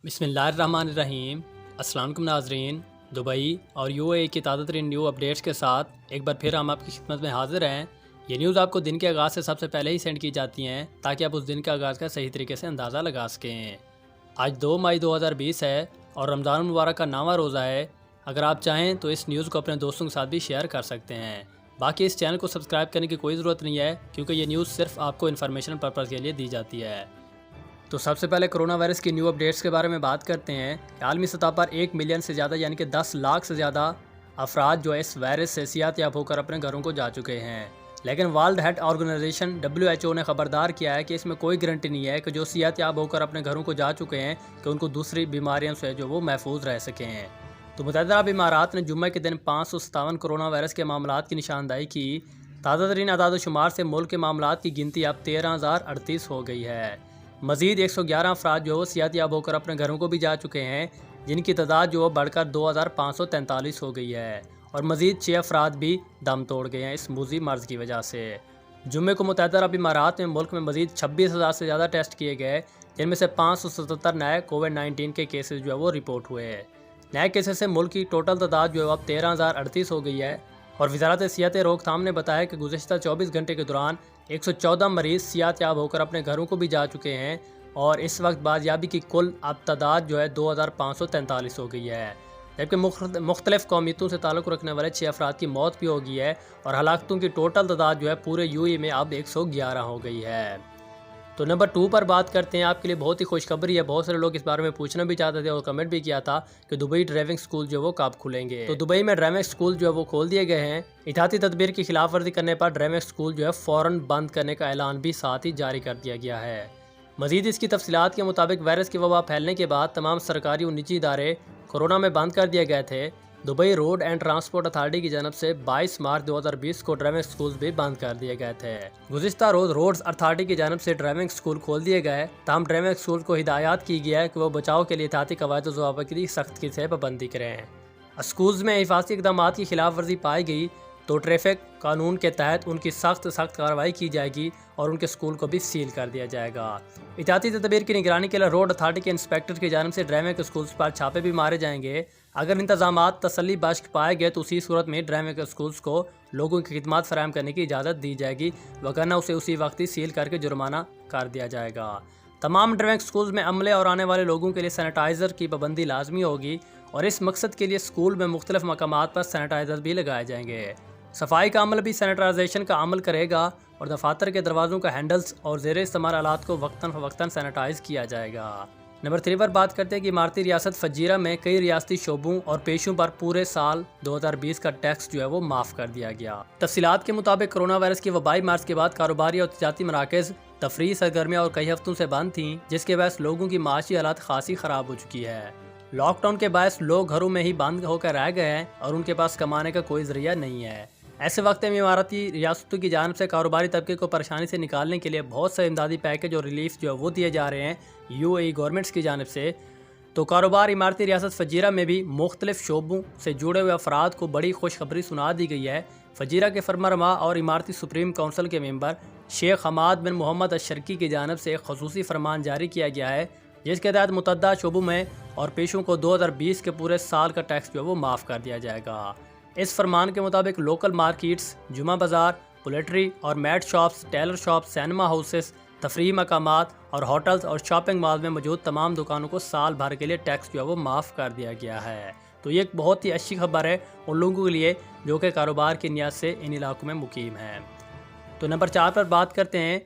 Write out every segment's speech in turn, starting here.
बिस्मिल्लाहिर्रहमानिर्रहीम। अस्सलाम वालेकुम नाज़रीन। दुबई और यूएई की ताज़ा तरीन न्यू अपडेट्स के साथ एक बार फिर हम आपकी खिदमत में हाजिर हैं। ये न्यूज़ आपको दिन के आगाज़ से सबसे पहले ही सेंड की जाती हैं ताकि आप उस दिन के आगाज़ का सही तरीके से अंदाज़ा लगा सकें। आज 2 मई 2020 है और रमज़ान मुबारक का 9वां रोज़ा है। अगर आप चाहें तो इस न्यूज़ को अपने दोस्तों के साथ भी शेयर कर सकते हैं। बाकी इस चैनल को सब्सक्राइब करने की कोई ज़रूरत नहीं है क्योंकि ये न्यूज़ सिर्फ आपको इन्फॉर्मेशन पर्पज़ के लिए दी जाती है। तो सबसे पहले कोरोना वायरस की न्यू अपडेट्स के बारे में बात करते हैं। आलमी सतह पर 1 मिलियन से ज़्यादा यानी कि 10 लाख से ज़्यादा अफराद जो है इस वायरस से सेहतयाब होकर अपने घरों को जा चुके हैं। लेकिन वर्ल्ड हेल्थ ऑर्गेनाइजेशन WHO ने खबरदार किया है कि इसमें कोई गारंटी नहीं है कि जो सेहतयाब होकर अपने घरों को जा चुके हैं कि उनको दूसरी बीमारियों से जो वो महफूज रह सकें। तो मुत्तहिदा अरब इमारात ने जुम्मे के दिन 557 कोरोना वायरस के मामलात की निशानदाही की। ताज़ा तरीन अदाद-ओ-शुमार से मुल्क के मामलात की गिनती अब 13,038 हो गई है। मज़ीद 111 अफराद जो सेहतयाब होकर अपने घरों को भी जा चुके हैं, जिनकी तादाद जो बढ़कर 2,543 हो गई है और मज़ीद 6 अफराद भी दम तोड़ गए हैं इस मूजी मर्ज़ की वजह से। जुम्मे को मुत्तहिदा अरब इमारात में मुल्क में मज़ीद 26,000 से ज़्यादा टेस्ट किए गए, जिनमें से 577 नए कोविड-19 के केसेस जो है वो रिपोर्ट हुए। नए केसेस से मुल्क की टोटल तादाद जो है अब 13,038 हो गई है और वज़ारत सेहत रोकथाम ने बताया कि गुज़श्ता 24 घंटे के दौरान 114 मरीज़ सेहतयाब होकर अपने घरों को भी जा चुके हैं और इस वक्त बाजियाबी की कुल अब तादाद जो है 2,543 हो गई है। जबकि मुख्तलिफ कौमियतों से ताल्लुक़ रखने वाले 6 अफराद की मौत भी हो गई है और हलाकतों की टोटल तादाद जो है पूरे यूएई में अब 111 हो गई है। तो नंबर 2 पर बात करते हैं। आपके लिए बहुत ही खुशखबरी है। बहुत सारे लोग इस बारे में पूछना भी चाहते थे और कमेंट भी किया था कि दुबई ड्राइविंग स्कूल जो वो कब खुलेंगे। तो दुबई में ड्राइविंग स्कूल जो है वो खोल दिए गए हैं। इत्तेहादी तदबीर की खिलाफ वर्जी करने पर ड्राइविंग स्कूल जो है फ़ौरन बंद करने का ऐलान भी साथ ही जारी कर दिया गया है। मज़ीद इसकी तफसीलात के मुताबिक वायरस की वबा फैलने के बाद तमाम सरकारी और निजी इदारे कोरोना में बंद कर दिए गए थे। Dubai road and transport authority की जानब से 22 मार्च 2020 को ड्राइविंग स्कूल भी बंद कर दिए गए थे। गुज़िश्ता रोज़ रोड्स अथॉरिटी की जानब से ड्राइविंग स्कूल खोल दिए गए। तमाम ड्राइविंग स्कूल को हिदायत की गई है कि वो बचाव के लिए एहतियाती कवायद और ज़वाबित की सख्ती से पाबंदी करें। स्कूल्स में हिफाजती इक़दाम की खिलाफ वर्जी पाई गई तो ट्रैफिक कानून के तहत उनकी सख्त कार्रवाई की जाएगी और उनके स्कूल को भी सील कर दिया जाएगा। एहतियाती तदबीर की निगरानी के लिए रोड अथॉरिटी के इंस्पेक्टर की जानब से ड्राइविंग स्कूल्स पर छापे भी मारे जाएंगे। अगर इंतजामात तसल्ली बख्श पाए गए तो उसी सूरत में ड्राइविंग स्कूल्स को लोगों की खिदमत फराहम करने की इजाज़त दी जाएगी, वरना उसे उसी वक्त ही सील करके जुर्माना कर दिया जाएगा। तमाम ड्राइविंग स्कूल्स में अमले और आने वाले लोगों के लिए सैनिटाइज़र की पाबंदी लाजमी होगी और इस मकसद के लिए स्कूल में मुख्तलिफ मकामात पर सैनिटाइज़र भी लगाए जाएंगे। सफाई का अमल भी सैनिटाइजेशन का अमल करेगा और दफातर के दरवाज़ों का हैंडल्स और ज़ेर इस्तेमाल आलात को वक्तन फ़वक्तन सैनिटाइज़ किया जाएगा। नंबर 3 पर बात करते हैं कि इमारती रियासत फजीरा में कई रियासती शोबों और पेशों पर पूरे साल 2020 का टैक्स जो है वो माफ़ कर दिया गया। तफसीलात के मुताबिक कोरोना वायरस की वबाई मार्च के बाद कारोबारी और तिजारती मराकज़ तफरीह सरगर्मियाँ और कई हफ्तों से बंद थीं, जिसके बायस लोगों की माशी हालत खासी ख़राब हो चुकी है। लॉकडाउन के बायस लोग घरों में ही बंद होकर रह गए हैं और उनके पास कमाने का कोई ज़रिया नहीं है। ऐसे वक्त में इमारती रियासतों की जानब से कारोबारी तबके को परेशानी से निकालने के लिए बहुत से इमदादी पैकेज और रिलीफ जो है वो दिए जा रहे हैं यूएई गवर्नमेंट्स की जानब से। तो कारोबार इमारती रियासत फजीरा में भी मुख्तलिफ शोबों से जुड़े हुए अफराद को बड़ी खुशखबरी सुना दी गई है। फजीरा के फरमानमा और इमारती सुप्रीम काउंसिल के मेंबर शेख हमाद बिन मोहम्मद अशरकी की जानब से एक खसूसी फरमान जारी किया गया है, जिसके तहत मुतअद्दा शोबों में और पेशों को 2020 के पूरे साल का टैक्स जो है वो माफ़ कर दिया जाएगा। इस फरमान के मुताबिक लोकल मार्केट्स, जुमा बाज़ार, पोल्ट्री और meat shops, tailor shops, cinema houses, तफरीह मकामात और होटल्स और शॉपिंग मॉल में मौजूद तमाम दुकानों को साल भर के लिए टैक्स जो है वो माफ़ कर दिया गया है। तो ये एक बहुत ही अच्छी खबर है उन लोगों के लिए जो कि कारोबार की नियत से इन इलाकों में मुकीम हैं। तो नंबर 4 पर बात करते हैं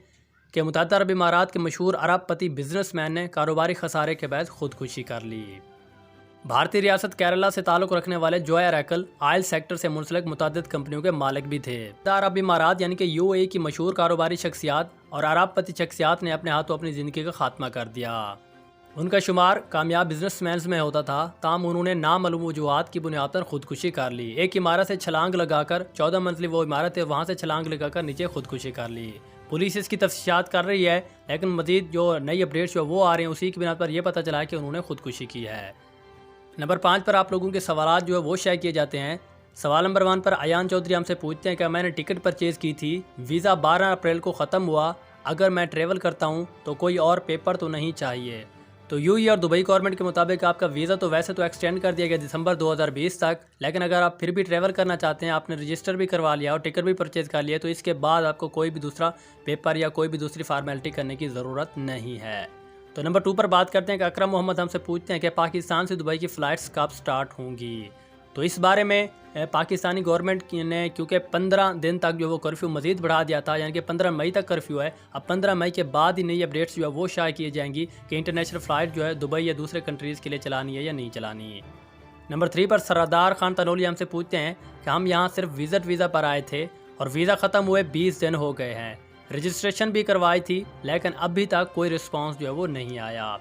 कि मुत्तहिदा अरब इमारात के मशहूर अरबपति बिजनेसमैन ने कारोबारी खसारे के बाद खुदकुशी कर ली। भारतीय रियासत केरला से ताल्लुक़ रखने वाले जोया अरैकल ऑयल सेक्टर से मुंसलिक मुतअद्दिद कंपनियों के मालिक भी थे। अरब इमारात यानी कि यूएई की मशहूर कारोबारी शख्सियात और अरबपति शख्सियात ने अपने हाथों अपनी ज़िंदगी का खात्मा कर दिया। उनका शुमार कामयाब बिजनेसमैन में होता था, ताम उन्होंने नामालूम वजूहात की बुनियाद पर खुदकुशी कर ली। एक इमारत से छलांग लगाकर 14 मंजिली वो इमारत है वहाँ से छलांग लगाकर नीचे खुदकुशी कर ली। पुलिस इसकी तफ्तीशात कर रही है, लेकिन मजीद जो नई अपडेट्स जो वो आ रहे हैं उसी की बिना पर यह पता चला है कि उन्होंने खुदकुशी की है। नंबर 5 पर आप लोगों के सवाल जो है वो शेयर किए जाते हैं। सवाल नंबर 1 पर अयान चौधरी हमसे पूछते हैं कि मैंने टिकट परचेज़ की थी, वीज़ा 12 अप्रैल को ख़त्म हुआ, अगर मैं ट्रैवल करता हूँ तो कोई और पेपर तो नहीं चाहिए। تو UAE اور دبئی گورنمنٹ کے مطابق آپ کا ویزا تو ویسے تو ایکسٹینڈ کر دیا گیا دسمبر 2020 تک، لیکن اگر آپ پھر بھی ٹریول کرنا چاہتے ہیں، آپ نے رجسٹر بھی کروا لیا اور ٹکٹ بھی پرچیز کر لیا، تو اس کے بعد آپ کو کوئی بھی دوسرا پیپر یا کوئی بھی دوسری فارمیلٹی کرنے کی ضرورت نہیں ہے۔ تو نمبر 2 پر بات کرتے ہیں کہ اکرم محمد ہم سے پوچھتے ہیں کہ پاکستان سے دبئی کی فلائٹس کب سٹارٹ ہوں گی۔ تو اس بارے میں پاکستانی گورنمنٹ نے کیونکہ 15 دن تک جو وہ کرفیو مزید بڑھا دیا تھا، یعنی کہ 15 مئی تک کرفیو ہے، اب 15 مئی کے بعد ہی نئی اپڈیٹس جو ہے وہ شائع کیے جائیں گی کہ انٹرنیشنل فلائٹ جو ہے دبئی یا دوسرے کنٹریز کے لیے چلانی ہے یا نہیں چلانی ہے۔ نمبر 3 پر سردار خان تنولی ہم سے پوچھتے ہیں کہ ہم یہاں صرف وزٹ ویزا پر آئے تھے اور ویزا ختم ہوئے 20 دن ہو گئے ہیں، رجسٹریشن بھی کروائی تھی لیکن ابھی تک کوئی رسپانس جو ہے وہ نہیں آیا۔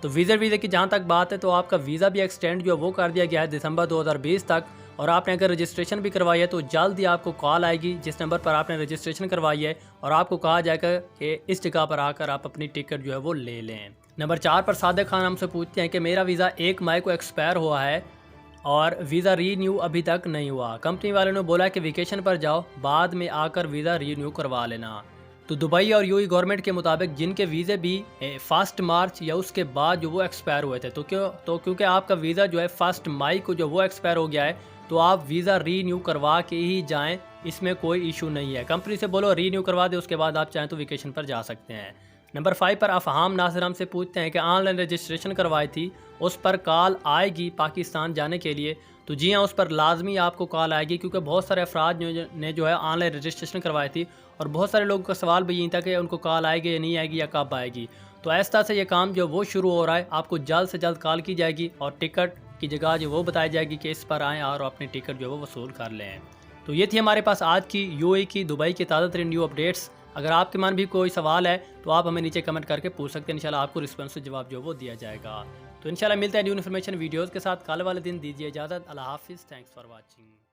تو ویزے کی جہاں تک بات ہے تو آپ کا ویزا بھی ایکسٹینڈ جو ہے وہ کر دیا گیا ہے دسمبر 2020 تک، اور آپ نے اگر رجسٹریشن بھی کروائی ہے تو جلد ہی آپ کو کال آئے گی جس نمبر پر آپ نے رجسٹریشن کروائی ہے، اور آپ کو کہا جائے گا کہ اس جگہ پر آ کر آپ اپنی ٹکٹ جو ہے وہ لے لیں۔ نمبر 4 پر صادق خان ہم سے پوچھتے ہیں کہ میرا ویزا 1 مئی کو ایکسپائر ہوا ہے اور ویزا ری نیو ابھی تک نہیں ہوا، کمپنی والوں نے بولا کہ ویکیشن پر جاؤ، بعد میں آ کر ویزا ری نیو کروا لینا۔ تو دبئی اور UAE گورنمنٹ کے مطابق جن کے ویزے بھی 1 مارچ یا اس کے بعد جو وہ ایکسپائر ہوئے تھے، تو کیونکہ آپ کا ویزا جو ہے 1 مئی کو جو وہ ایکسپائر ہو گیا ہے، تو آپ ویزا ری نیو کروا کے ہی جائیں، اس میں کوئی ایشو نہیں ہے۔ کمپنی سے بولو ری نیو کروا دے، اس کے بعد آپ چاہیں تو ویکیشن پر جا سکتے ہیں۔ نمبر 5 پر افہام ناصر ہم سے پوچھتے ہیں کہ آن لائن رجسٹریشن کروائی تھی، اس پر کال آئے گی پاکستان جانے کے لیے؟ تو جی ہاں، اس پر لازمی آپ کو کال آئے گی، کیونکہ بہت سارے افراد نے جو ہے آن لائن رجسٹریشن کروائی تھی، اور بہت سارے لوگوں کا سوال بھی یہی تھا کہ ان کو کال آئے گی یا نہیں آئے گی یا کب آئے گی۔ تو ایسا سے یہ کام جو وہ شروع ہو رہا ہے، آپ کو جلد سے جلد کال کی جائے گی اور ٹکٹ کی جگہ جو وہ بتائی جائے گی کہ اس پر آئیں اور اپنی ٹکٹ جو وہ وصول کر لیں۔ تو یہ تھی ہمارے پاس آج کی UAE کی دبئی کی تازہ ترین نیو اپڈیٹس۔ اگر آپ کے من بھی کوئی سوال ہے تو آپ ہمیں نیچے کمنٹ کر کے پوچھ سکتے ہیں، انشاءاللہ آپ کو رسپانس جواب جو وہ دیا جائے گا۔ تو انشاءاللہ ملتے ہیں نیو انفارمیشن ویڈیوز کے ساتھ، کل والے دن دیجیے اجازت، اللہ حافظ، تھینکس فار واچنگ۔